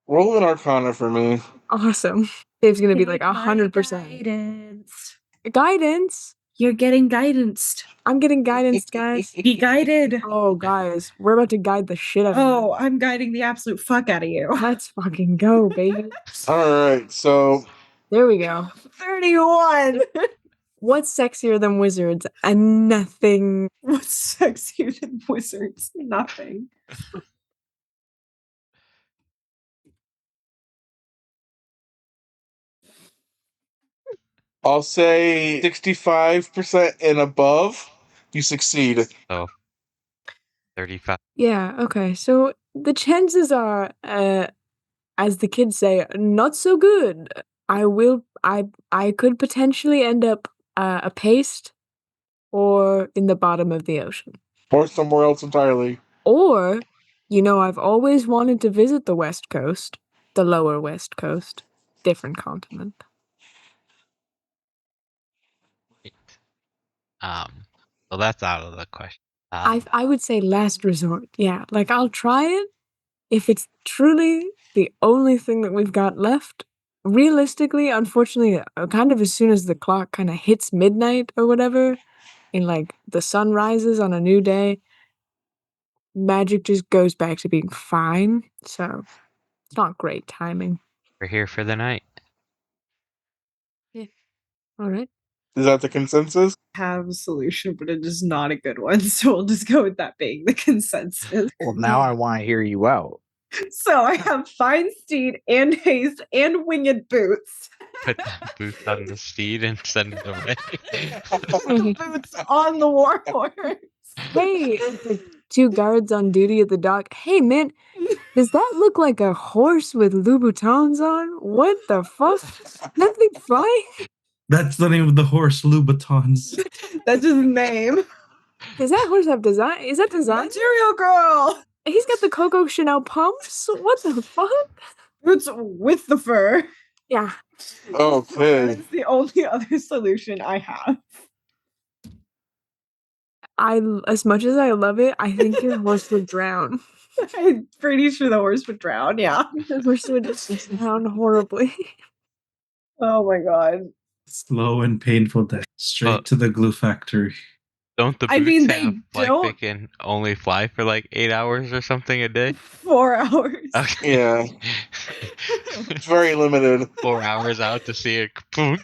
Roll an Arcana for me. Awesome. Dave's gonna be like Take my 100%. Guidance. Guidance? You're getting guidanced. I'm getting guidance, guys. Be guided. Oh, guys, we're about to guide the shit out of you. Oh, I'm guiding the absolute fuck out of you. Let's fucking go, baby. Alright, so There we go. 31. What's sexier than wizards? And nothing. What's sexier than wizards? Nothing. I'll say 65% and above, you succeed. So 35. Yeah, okay. So the chances are, as the kids say, not so good. I could potentially end up a paste or in the bottom of the ocean. Or somewhere else entirely. Or, I've always wanted to visit the West Coast, the lower West Coast, different continent. So that's out of the question. I would say last resort. Yeah, like I'll try it if it's truly the only thing that we've got left. Realistically, unfortunately, kind of as soon as the clock kind of hits midnight or whatever, and like the sun rises on a new day, magic just goes back to being fine. So it's not great timing. We're here for the night. Yeah. All right. Is that the consensus? Have a solution, but it is not a good one. So we'll just go with that being the consensus. Well, now I want to hear you out. So I have Fine Steed and Haste and Winged Boots. Put the boots on the steed and send it away. The boots on the warhorse. Hey, it's like 2 guards on duty at the dock. Hey, man, does that look like a horse with Louboutins on? What the fuck? That thing fly? That's the name of the horse, Louboutins. That's his name. Does that horse have design? Is that design? Material Girl. He's got the Coco Chanel pumps. What the fuck? Boots with the fur. Yeah. Okay. That's the only other solution I have. As much as I love it, I think your horse would drown. I'm pretty sure the horse would drown. Yeah. The horse would just drown horribly. Oh my god. Slow and painful death. Straight to the glue factory. Don't the boots I mean, they have like they don't- can only fly for like 8 hours or something a day? 4 hours. Okay. Yeah. It's very limited. 4 hours out to see a kapoot.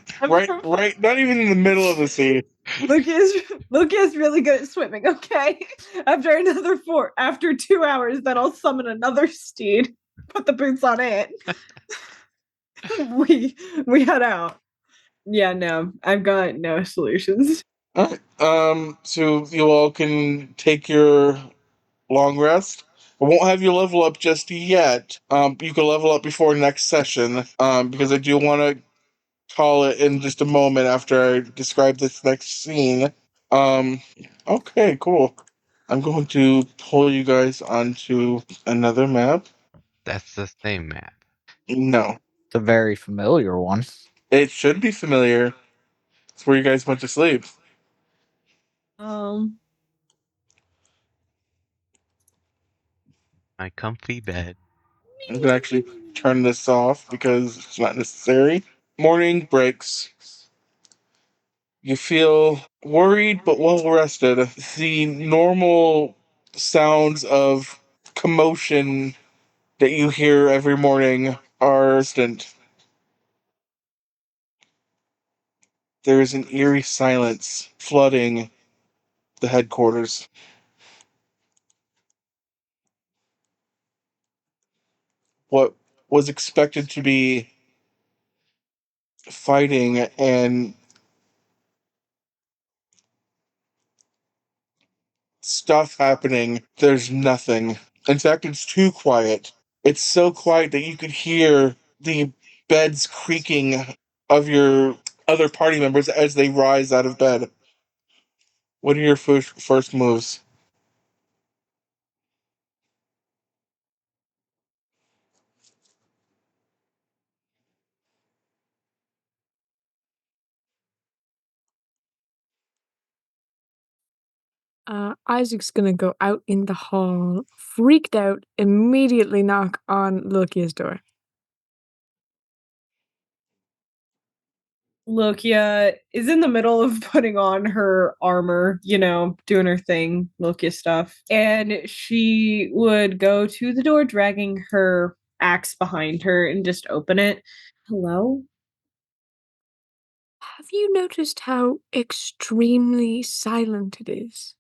Right, not even in the middle of the sea. Lucas really good at swimming, okay? After 2 hours, then I'll summon another steed. Put the boots on it. we head out. Yeah, no. I've got no solutions. Alright, so you all can take your long rest. I won't have you level up just yet. You can level up before next session. Because I do want to call it in just a moment after I describe this next scene. Okay, cool. I'm going to pull you guys onto another map. That's the same map. No, It's a very familiar one. it should be familiar. It's where you guys went to sleep. My comfy bed. I'm gonna actually turn this off because it's not necessary. Morning breaks. You feel worried but well rested. The normal sounds of commotion that you hear every morning are distant. There is an eerie silence flooding the headquarters. What was expected to be fighting and stuff happening, there's nothing. In fact, it's too quiet. It's so quiet that you could hear the beds creaking of your other party members as they rise out of bed. What are your first moves? Isaac's gonna go out in the hall, freaked out, immediately knock on Lukia's door. Lokia is in the middle of putting on her armor, doing her thing, Lokia stuff. And she would go to the door, dragging her axe behind her and just open it. Hello? Have you noticed how extremely silent it is?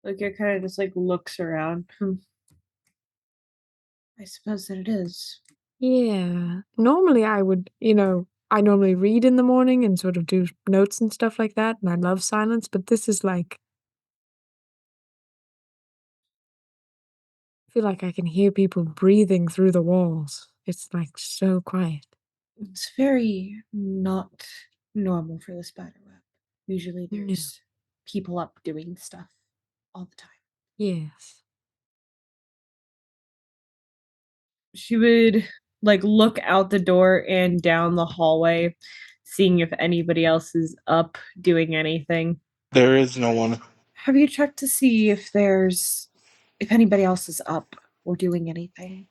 Lokia kind of just looks around. I suppose that it is. Yeah. Normally I would, I normally read in the morning and sort of do notes and stuff like that, and I love silence, but this is like I feel like I can hear people breathing through the walls. It's like so quiet. It's very not normal for the spider web. Usually there's people up doing stuff all the time. Yes. She would look out the door and down the hallway, seeing if anybody else is up doing anything. There is no one. Have you checked to see if anybody else is up or doing anything?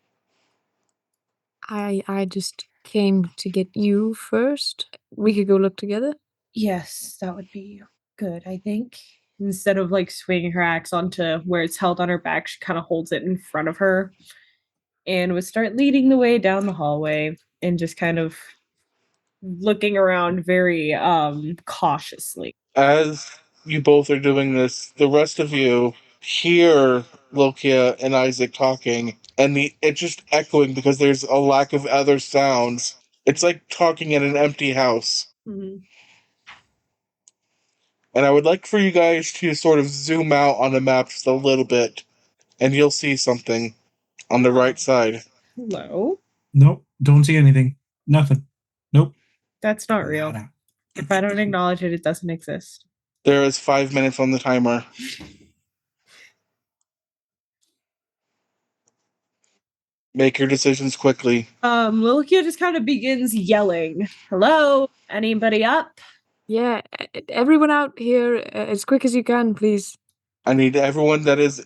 I just came to get you first. We could go look together. Yes, that would be good, I think. Instead of swinging her axe onto where it's held on her back, she kind of holds it in front of her and would start leading the way down the hallway and just kind of looking around very cautiously. As you both are doing this, the rest of you hear Lokia and Isaac talking, and it's just echoing because there's a lack of other sounds. It's like talking in an empty house. Mm-hmm. And I would like for you guys to sort of zoom out on the map just a little bit, and you'll see something on the right side. Hello? Nope. Don't see anything. Nothing. Nope. That's not real. Nada. If I don't acknowledge it, it doesn't exist. There is 5 minutes on the timer. Make your decisions quickly. Lilia just kind of begins yelling, "Hello? Anybody up?" Yeah, everyone out here as quick as you can, please. I need everyone that is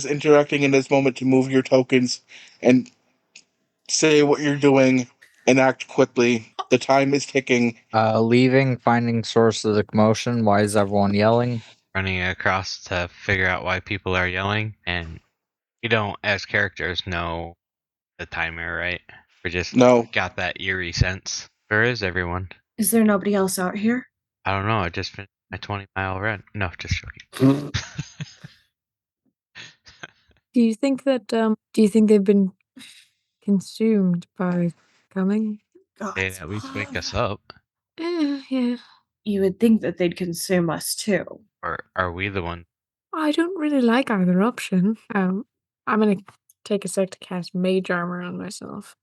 interacting in this moment to move your tokens and say what you're doing and act quickly. The time is ticking. Leaving, finding source of the commotion. Why is everyone yelling? Running across to figure out why people are yelling, and you don't, as characters, know the timer, right? We just No. got that eerie sense. Where is everyone? Is there nobody else out here? I don't know. I just finished my 20-mile run. No, just joking. Do you think they've been consumed by coming? They at least wake us up. Yeah. You would think that they'd consume us too. Or are we the one? I don't really like either option. I'm gonna take a sec to cast Mage Armor on myself.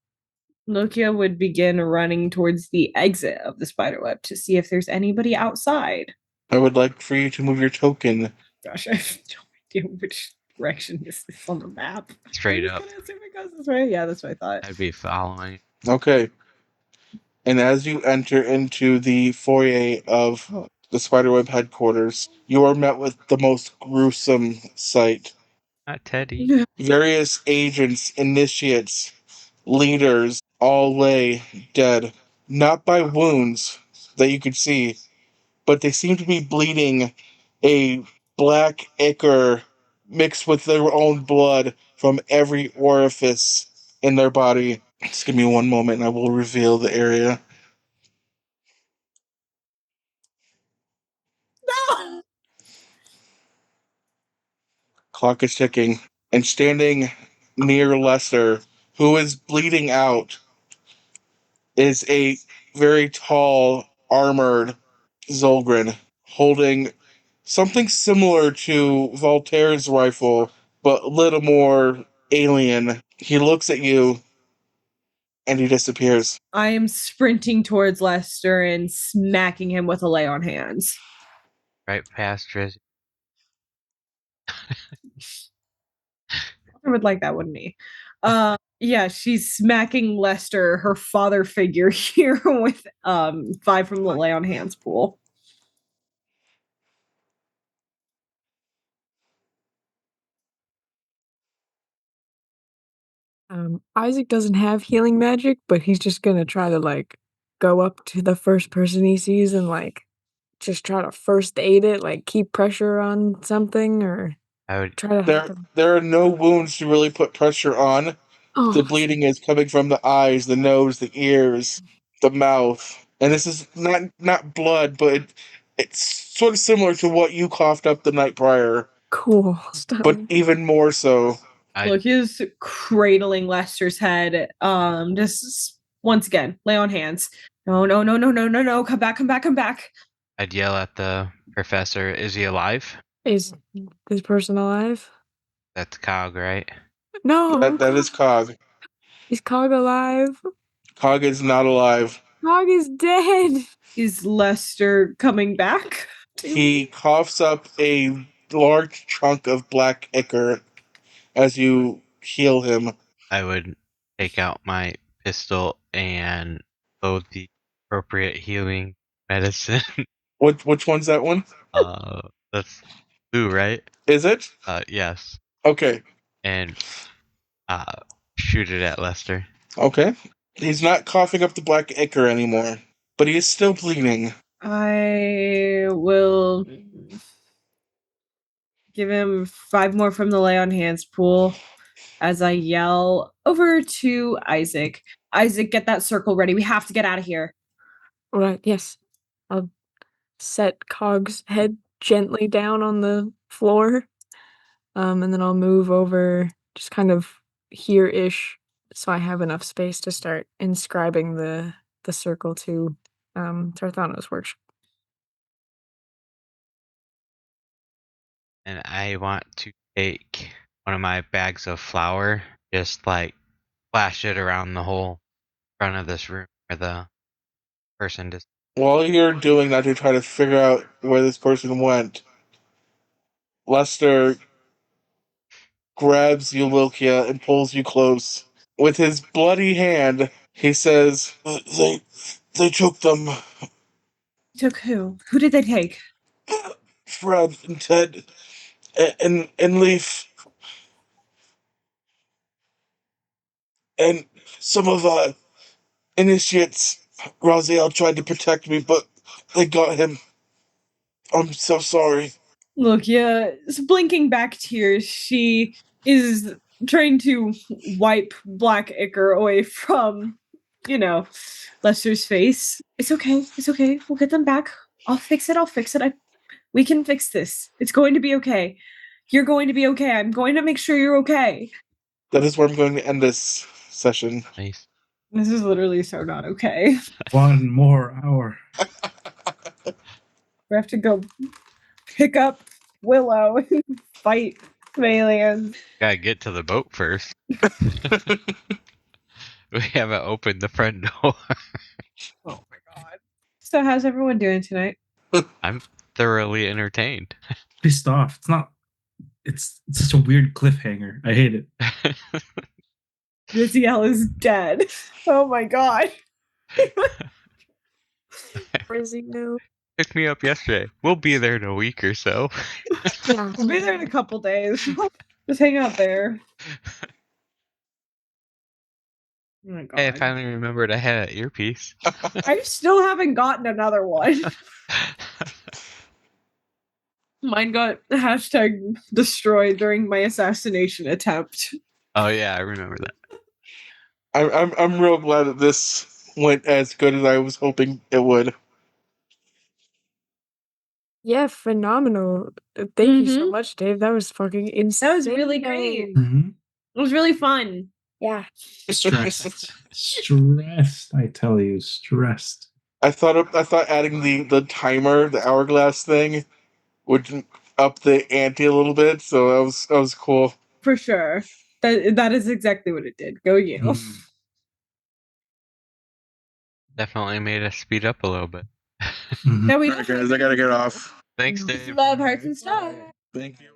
Lokia would begin running towards the exit of the spiderweb to see if there's anybody outside. I would like for you to move your token. Gosh, I have no idea which direction this is on the map. Straight I'm up. just gonna assume it goes this way. Yeah, that's what I thought. I'd be following. Okay. And as you enter into the foyer of the Spiderweb headquarters, you are met with the most gruesome sight. Not Teddy. Various agents, initiates, leaders all lay dead. Not by wounds that you could see, but they seem to be bleeding a black ichor mixed with their own blood from every orifice in their body. Just give me one moment and I will reveal the area. No! Clock is ticking. And standing near Lester, who is bleeding out, is a very tall, armored Zolgren holding something similar to Voltaire's rifle, but a little more alien. He looks at you and he disappears. I am sprinting towards Lester and smacking him with a lay on hands. Right past Drizzy. I would like that, wouldn't he? Yeah, she's smacking Lester, her father figure here, with 5 from the lay on hands pool. Isaac doesn't have healing magic, but he's just gonna try to go up to the first person he sees and just try to first aid it, keep pressure on something or I would. try to help him. There are no wounds to really put pressure on. Oh, The bleeding is coming from the eyes, the nose, the ears, the mouth. And this is not blood, but it's sort of similar to what you coughed up the night prior, cool. Stop. but even more so. Look, he's cradling Lester's head. Just once again, lay on hands. No, no, no, no, no, no, no. Come back, come back, come back. I'd yell at the professor, is he alive? Is this person alive? That's Cog, right? No. That is Cog. Is Cog alive? Cog is not alive. Cog is dead. Is Lester coming back? He coughs up a large chunk of black ichor as you heal him. I would take out my pistol and load the appropriate healing medicine. Which one's that one? That's blue, right? Is it? Yes. Okay. And shoot it at Lester. Okay. He's not coughing up the black ichor anymore, but he is still bleeding. I will give him 5 more from the lay on hands pool as I yell over to Isaac. Isaac, get that circle ready. We have to get out of here. Right, yes. I'll set Cog's head gently down on the floor, and then I'll move over just kind of here-ish so I have enough space to start inscribing the circle to Tarthano's workshop. And I want to take one of my bags of flour, just like flash it around the whole front of this room where the person just. While you're doing that to try to figure out where this person went, Lester grabs you, Lokia, and pulls you close. With his bloody hand, he says, They took them. Took who? Who did they take? Fred and Ted and Leaf. And some of initiates. Raziel tried to protect me, but they got him. I'm so sorry. Look, yeah, blinking back tears. She is trying to wipe black ichor away from, Lester's face. It's okay. It's okay. We'll get them back. I'll fix it. We can fix this. It's going to be okay. You're going to be okay. I'm going to make sure you're okay. That is where I'm going to end this session. Nice. This is literally so not okay. 1 more hour. We have to go pick up Willow and fight Malians. Gotta get to the boat first. We haven't opened the front door. Oh my god. So how's everyone doing tonight? I'm thoroughly entertained. Pissed off. It's such a weird cliffhanger. I hate it. Riziel is dead. Oh my god. Rizzy, no. Pick me up yesterday. We'll be there in a week or so. Yeah. We'll be there in a couple days. Just hang out there. Oh my god. Hey, I finally remembered I had an earpiece. I still haven't gotten another one. Mine got hashtag destroyed during my assassination attempt. Oh yeah, I remember that. I'm real glad that this went as good as I was hoping it would. Yeah, phenomenal. Thank you so Mhm. much, Dave. That was fucking insane. That was really great. Mm-hmm. It was really fun. Yeah. Stressed. Stressed. I tell you, stressed. I thought adding the timer, the hourglass thing, would up the ante a little bit. So that was cool. For sure. That is exactly what it did. Go you. Mm. Definitely made us speed up a little bit. Mhm. Now we Alright, guys, I gotta get off. Thanks, Dave. love hearts and stars. Thank you.